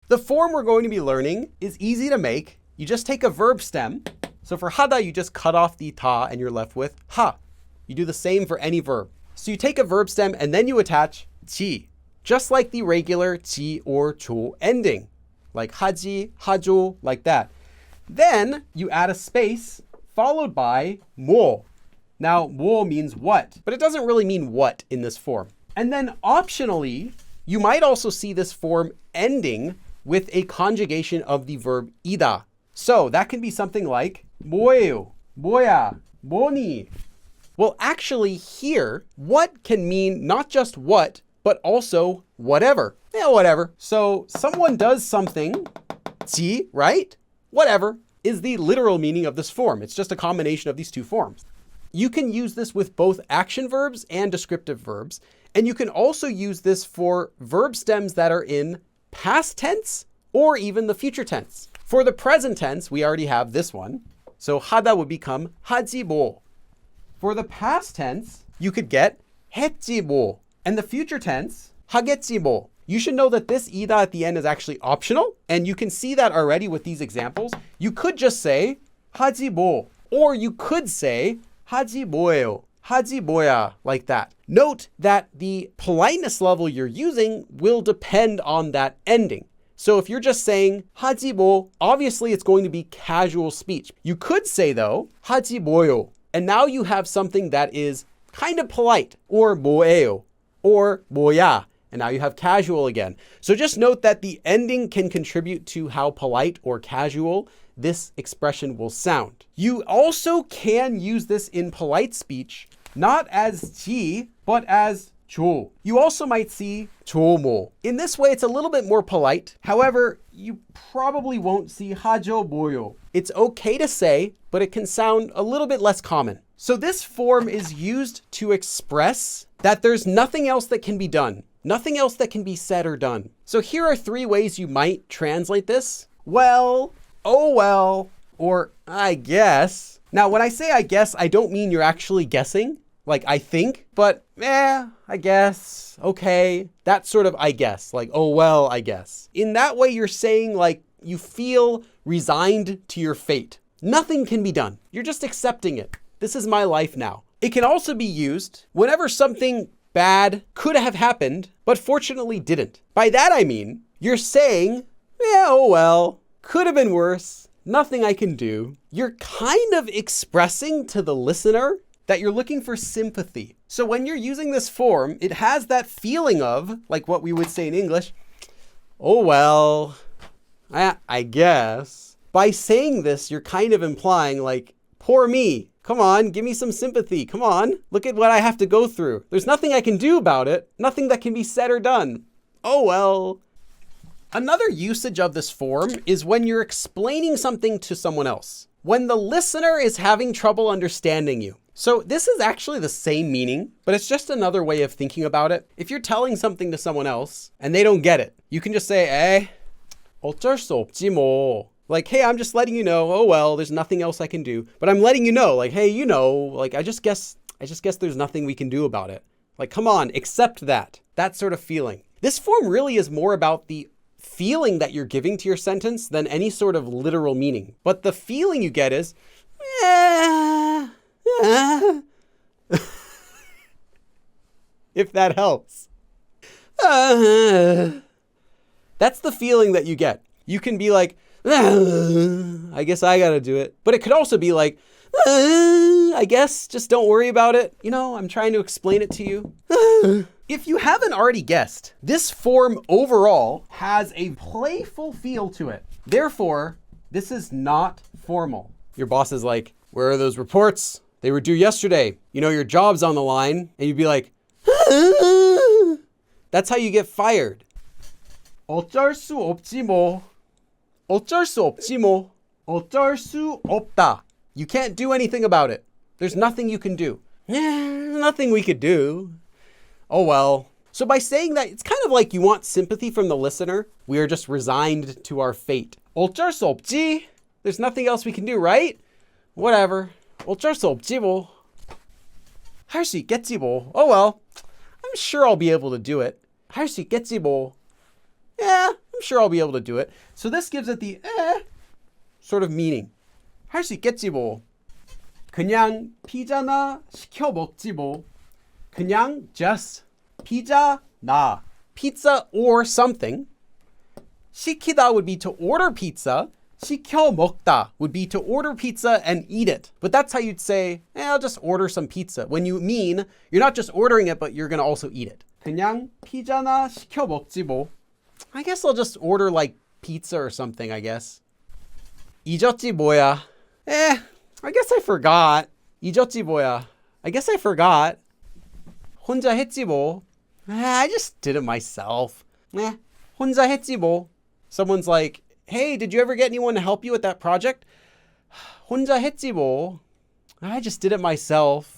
The form we're going to be learning is easy to make. You just take a verb stem. So for 하다, you just cut off the 다 and you're left with 하. You do the same for any verb. So you take a verb stem and then you attach 지, just like the regular 지 or 조 ending, like 하지, 하죠, like that. Then you add a space followed by 뭐. Now, 뭐 means what, but it doesn't really mean what in this form. And then optionally, you might also see this form ending with a conjugation of the verb 이다. So that can be something like 뭐예요, 뭐야, 뭐니. Well, actually here, what can mean not just what, but also whatever. Yeah, whatever. So someone does something, 지, right? Whatever is the literal meaning of this form. It's just a combination of these two forms. You can use this with both action verbs and descriptive verbs. And you can also use this for verb stems that are in past tense or even the future tense. For the present tense, we already have this one. So 하다 would become 하지 뭐. For the past tense, you could get 했지 뭐. And the future tense, 하겠지 뭐. You should know that this 이다 at the end is actually optional. And you can see that already with these examples. You could just say 하지 뭐. Or you could say 하지 뭐예요, 하지 뭐야, like that. Note that the politeness level you're using will depend on that ending. So if you're just saying 하지 뭐, obviously it's going to be casual speech. You could say though, 하지 뭐요. And now you have something that is kind of polite, or 뭐예요, or 뭐야. And now you have casual again. So just note that the ending can contribute to how polite or casual this expression will sound. You also can use this in polite speech, not as 지, but as 조. You also might see 조모. In this way, it's a little bit more polite. However, you probably won't see 하죠 뭐요. It's okay to say, but it can sound a little bit less common. So this form is used to express that there's nothing else that can be done, nothing else that can be said or done. So here are 3 ways you might translate this. Well, oh well, or I guess. Now, when I say I guess, I don't mean you're actually guessing, like I think, but I guess, okay. That sort of I guess, like, oh well, I guess. In that way, you're saying like you feel resigned to your fate. Nothing can be done. You're just accepting it. This is my life now. It can also be used whenever something bad could have happened, but fortunately didn't. By that I mean, you're saying, oh well, could have been worse, nothing I can do. You're kind of expressing to the listener that you're looking for sympathy. So when you're using this form, it has that feeling of, like what we would say in English, oh well, I guess. By saying this, you're kind of implying like, poor me. Come on, give me some sympathy. Come on, look at what I have to go through. There's nothing I can do about it. Nothing that can be said or done. Oh well. Another usage of this form is when you're explaining something to someone else, when the listener is having trouble understanding you. So this is actually the same meaning, but it's just another way of thinking about it. If you're telling something to someone else and they don't get it, you can just say, 어쩔 수 없지 뭐. Like, hey, I'm just letting you know, oh well, there's nothing else I can do. But I'm letting you know, like, hey, you know, like I just guess there's nothing we can do about it. Like, come on, accept that. That sort of feeling. This form really is more about the feeling that you're giving to your sentence than any sort of literal meaning. But the feeling you get is, if that helps. That's the feeling that you get. You can be like, I guess I gotta do it. But it could also be like, I guess just don't worry about it. You know, I'm trying to explain it to you. If you haven't already guessed, this form overall has a playful feel to it. Therefore, this is not formal. Your boss is like, where are those reports? They were due yesterday. You know, your job's on the line. And you'd be like, that's how you get fired. 어쩔 수 없지 뭐. 어쩔 수 없지 뭐. 어쩔 수 없다. You can't do anything about it. There's nothing you can do. Nothing we could do. Oh well. So by saying that, it's kind of like you want sympathy from the listener. We are just resigned to our fate. 어쩔 수 없지. There's nothing else we can do, right? Whatever. 어쩔 수 없지 뭐. 할 수 있겠지 뭐. Oh well. I'm sure I'll be able to do it. 할 수 있겠지 뭐. yeah, I'm sure I'll be able to do it. So this gives it the sort of meaning. 할 수 있겠지 뭐. 그냥 피자나 시켜 먹지 뭐. 그냥 just 피자나. Pizza or something. 시키다 would be to order pizza. 시켜 먹다 would be to order pizza and eat it. But that's how you'd say, I'll just order some pizza. When you mean, you're not just ordering it, but you're going to also eat it. 그냥 피자나 시켜 먹지 뭐. I guess I'll just order like pizza or something, I guess. 잊었지 뭐야. I guess I forgot. 잊었지 뭐야. I guess I forgot. 혼자 했지 뭐. I just did it myself. 혼자 했지 뭐. Someone's like, hey, did you ever get anyone to help you with that project? 혼자 했지 뭐. I just did it myself.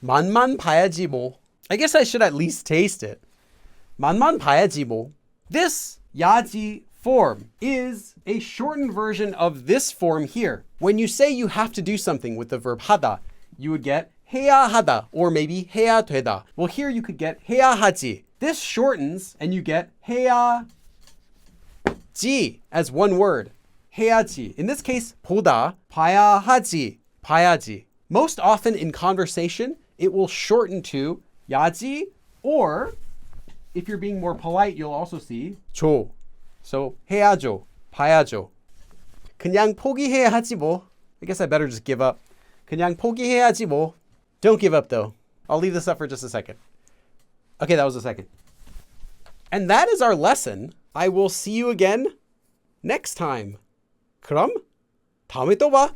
맛만 봐야지 뭐. I guess I should at least taste it. 맛만 봐야지 뭐. This 야지 form is a shortened version of this form here. When you say you have to do something with the verb 하다, you would get 해야 하다 or maybe 해야 되다. Well, here you could get 해야 하지. This shortens and you get 해야지 as one word. 해야지. In this case, 보다, 봐야 하지, 봐야지. Most often in conversation, it will shorten to 야지, or if you're being more polite, you'll also see 조. So 해야죠, 봐야죠. 그냥 포기해야 하지 뭐. I guess I better just give up. 그냥 포기해야지 뭐. Don't give up though. I'll leave this up for just a second. Okay, that was a second. And that is our lesson. I will see you again next time. 그럼 다음에 또 봐.